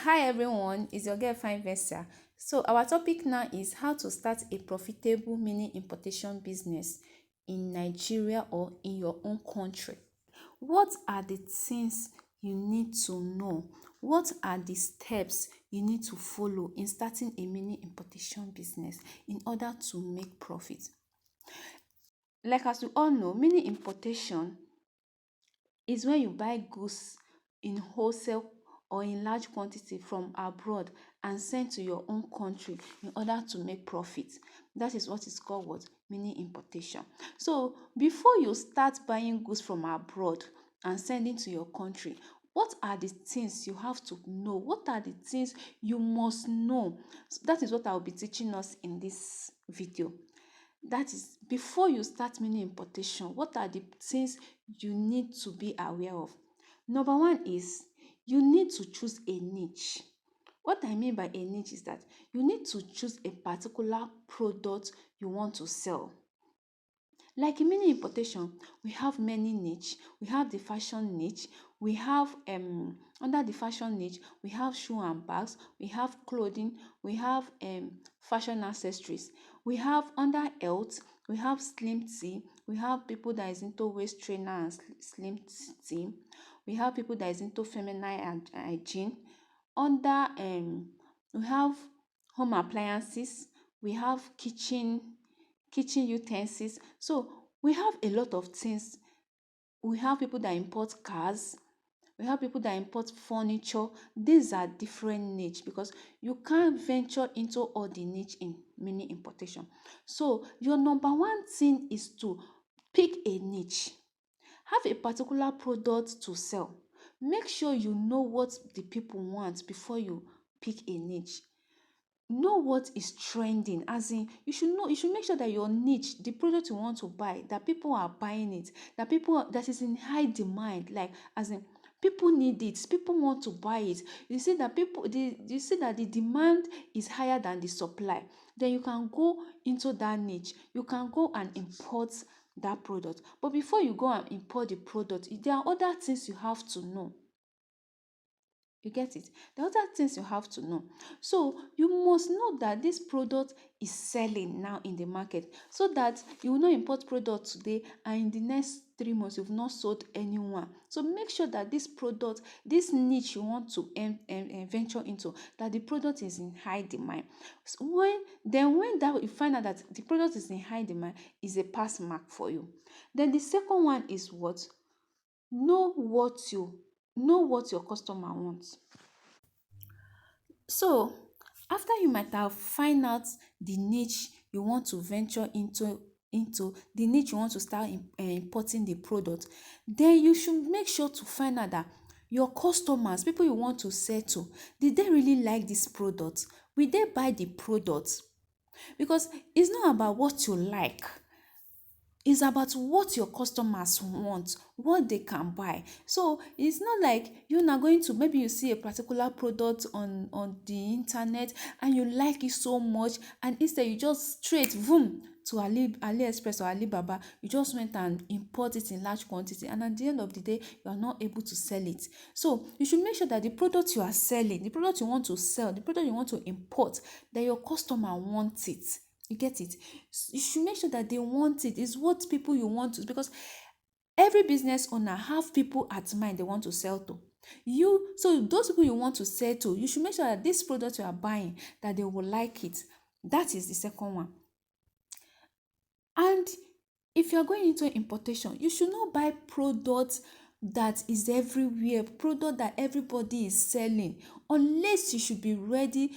Hi everyone, it's your girl Fine Versa. So our topic now is how to start a profitable mini importation business in Nigeria or in your own country. What are the things you need to know? What are the steps you need to follow in starting a mini importation business in order to make profit? Like as you all know, mini importation is when you buy goods in wholesale or in large quantity from abroad and send to your own country in order to make profit. That is what is called what? Mini importation. So before you start buying goods from abroad and sending to your country, what are the things you have to know? What are the things you must know? So that is what I will be teaching us in this video. That is, before you start mini importation, what are the things you need to be aware of? Number one is you need to choose a niche. What I mean by a niche is that you need to choose a particular product you want to sell. Like in mini importation, we have many niche. We have the fashion niche. We have under the fashion niche, we have shoe and bags. We have clothing. We have fashion accessories. We have under health. We have slim tea. We have people that is into waist trainer and slim tea. We have people that is into feminine hygiene. Under we have home appliances. We have kitchen utensils. So we have a lot of things. We have people that import cars. We have people that import furniture. These are different niche because you can't venture into all the niche in mini importation. So your number one thing is to pick a niche. Have a particular product to sell. Make sure you know what the people want before you pick a niche. Know what is trending, as in you should make sure that your niche, the product you want to buy, that people are buying it, that is in high demand, like as in people need it, people want to buy it. You see that the demand is higher than the supply, then you can go into that niche. You can go and import that product. But before you go and import the product, there are other things you have to know. You get it? The other things you have to know. So you must know that this product is selling now in the market, so that you will not import product today and in the next 3 months you've not sold anyone. So make sure that this product, this niche you want to venture into, that the product is in high demand. So when that you find out that the product is in high demand, is a pass mark for you. Then the second one is what? Know what your customer wants. So after you might have find out the niche you want to venture into the niche you want to start importing the product, then you should make sure to find out that your customers, people you want to sell to, did they really like this product? Will they buy the product? Because it's not about what you like, it's about what your customers want, what they can buy. So it's not like you're not going to, maybe you see a particular product on the internet and you like it so much, and instead you just straight boom to AliExpress or Alibaba, you just went and import it in large quantity, and at the end of the day you are not able to sell it. So you should make sure that the product you are selling, the product you want to sell, the product you want to import, that your customer wants it. You get it? You should make sure that they want it. Is what people you want to, because every business owner have people at mind they want to sell to. So those people you want to sell to, you should make sure that this product you are buying, that they will like it. That is the second one. And if you are going into importation, you should not buy product that is everywhere, product that everybody is selling, unless you should be ready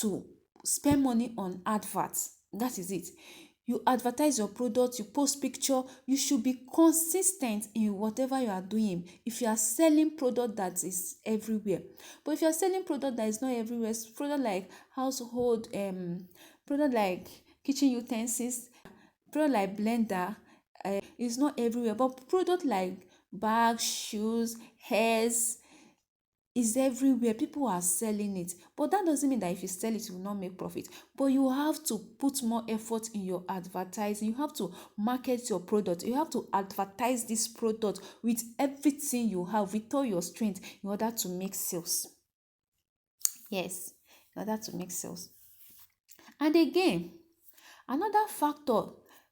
to spend money on adverts. That is it. You advertise your product, you post picture, you should be consistent in whatever you are doing. If you are selling product that is everywhere, but if you are selling product that is not everywhere, product like household product like kitchen utensils, product like blender, is not everywhere, but product like bags, shoes, hairs, is everywhere. People are selling it, but that doesn't mean that if you sell it you will not make profit. But you have to put more effort in your advertising. You have to market your product. You have to advertise this product with everything you have, with all your strength, in order to make sales. Yes, in order to make sales. And again, another factor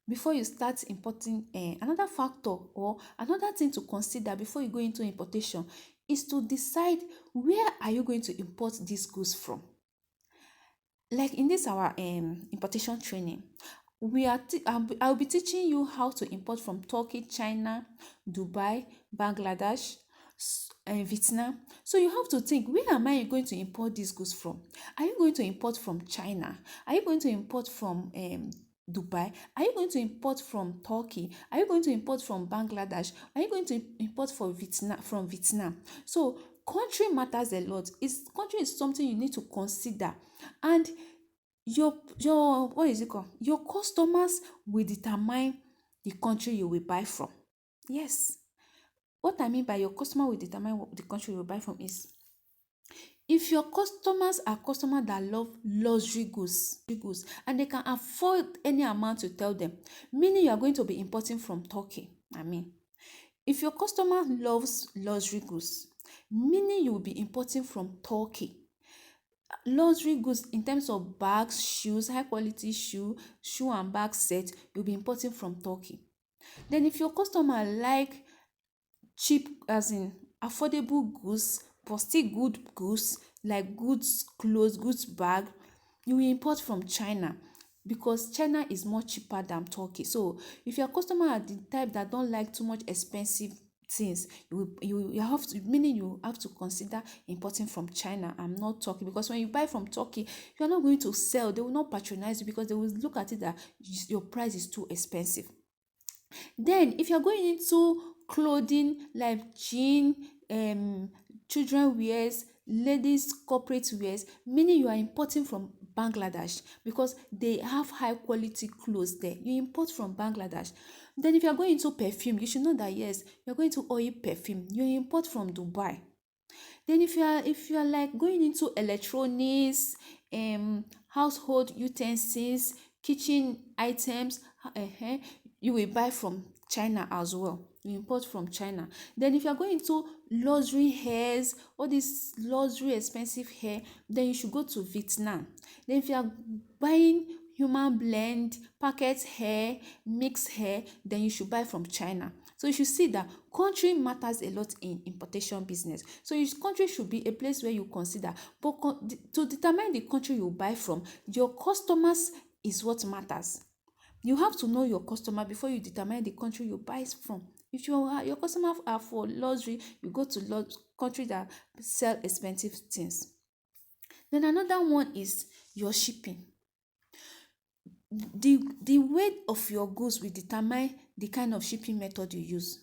before you start importing, another factor or another thing to consider before you go into importation is to decide where are you going to import these goods from. Like in this our importation training, I'll be teaching you how to import from Turkey, China, Dubai, Bangladesh, Vietnam. So you have to think, where am I going to import these goods from? Are you going to import from China? Are you going to import from Dubai? Are you going to import from Turkey? Are you going to import from Bangladesh? Are you going to import from Vietnam? So country matters a lot. Country is something you need to consider, and your what is it called? Your customers will determine the country you will buy from. Yes. What I mean by your customer will determine the country you will buy from is, if your customers are customers that love luxury goods and they can afford any amount to tell them, meaning you are going to be importing from Turkey. I mean, if your customer loves luxury goods, meaning you will be importing from Turkey. Luxury goods in terms of bags, shoes, high quality shoe and bag set, you'll be importing from Turkey. Then if your customer like cheap, as in affordable goods but still good goods, like goods clothes, goods bag, you will import from China, because China is more cheaper than Turkey. So if your customer are the type that don't like too much expensive things, you have to, meaning you have to consider importing from China and not Turkey, because when you buy from Turkey, you are not going to sell. They will not patronize you because they will look at it that your price is too expensive. Then if you're going into clothing like jean, children wears, ladies corporate wears, meaning you are importing from Bangladesh because they have high quality clothes there. You import from Bangladesh. Then if you are going into perfume, you should know that yes, you're going to oil perfume. You import from Dubai. Then if you are like going into electronics, household utensils, kitchen items, you will buy from China as well. You import from China. Then if you are going to luxury hairs, all this luxury expensive hair, then you should go to Vietnam. Then if you are buying human blend, packet hair, mixed hair, then you should buy from China. So you should see that country matters a lot in importation business. So your country should be a place where you consider. But to determine the country you buy from, your customers is what matters. You have to know your customer before you determine the country you buy from. If your customer are for luxury, you go to country that sell expensive things. Then another one is your shipping. The weight of your goods will determine the kind of shipping method you use.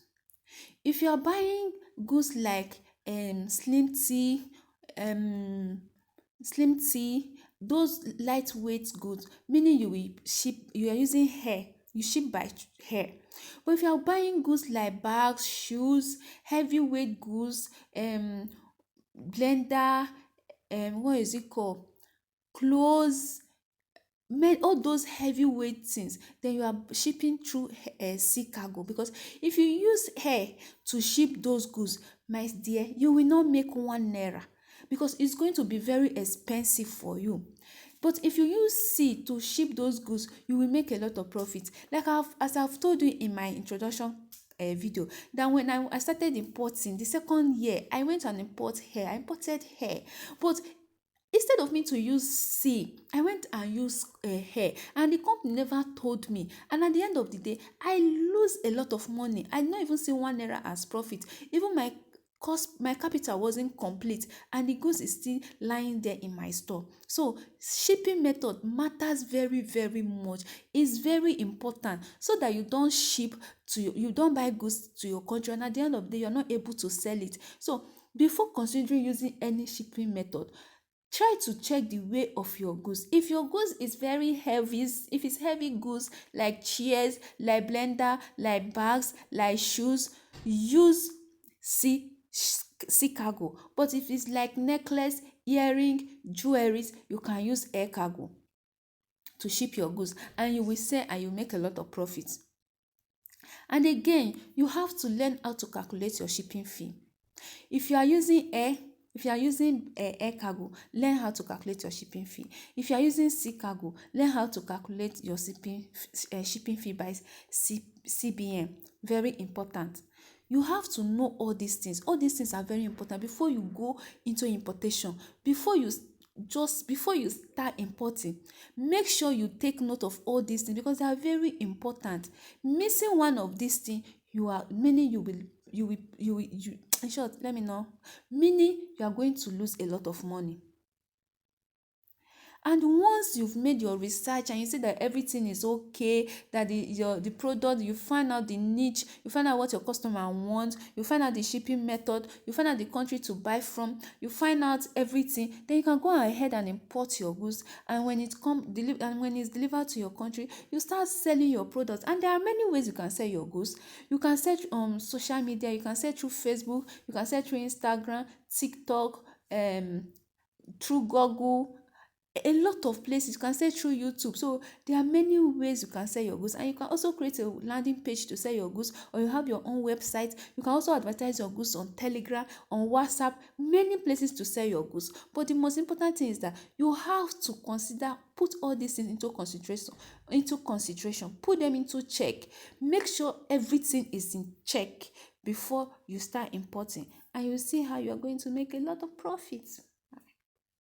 If you are buying goods like um slim tea, those lightweight goods, meaning you are using hair, you ship by hair. But if you are buying goods like bags, shoes, heavyweight goods, blender, what is it called, clothes, all those heavyweight things, then you are shipping through sea cargo, because if you use air to ship those goods, my dear, you will not make 1 naira, because it's going to be very expensive for you. But if you use sea to ship those goods, you will make a lot of profit. Like as I've told you in my introduction video, that when I started importing the second year, I went and I imported hair. But instead of me to use C, I went and used hair, and the company never told me. And at the end of the day, I lose a lot of money. I not even see 1 naira as profit. Even my capital wasn't complete, and the goods is still lying there in my store. So shipping method matters very, very much. It's very important, so that you don't you don't buy goods to your country, and at the end of the day, you're not able to sell it. So before considering using any shipping method, try to check the weight of your goods. If your goods is very heavy, if it's heavy goods like chairs, like blender, like bags, like shoes, use sea cargo. But if it's like necklace, earring, jewelries, you can use air cargo to ship your goods, and you will sell and you make a lot of profit. And again, you have to learn how to calculate your shipping fee. If you are using air, If you are using air cargo, learn how to calculate your shipping fee. If you are using sea cargo, learn how to calculate your shipping fee by CBM. Very important. You have to know all these things. All these things are very important before you go into importation. Before you start importing, make sure you take note of all these things because they are very important. Missing one of these things, you are meaning you in short, let me know, meaning you are going to lose a lot of money. And once you've made your research and you see that everything is okay, that the product, you find out the niche, you find out what your customer wants, you find out the shipping method, you find out the country to buy from, you find out everything, then you can go ahead and import your goods. And when when it's delivered to your country, you start selling your products. And there are many ways you can sell your goods. You can sell social media, you can sell through Facebook, you can sell through Instagram, TikTok, through Google, a lot of places. You can sell through YouTube. So there are many ways you can sell your goods, and you can also create a landing page to sell your goods, or you have your own website. You can also advertise your goods on Telegram, on WhatsApp, many places to sell your goods. But the most important thing is that you have to put all these things into consideration, put them into check. Make sure everything is in check before you start importing, and you see how you are going to make a lot of profits.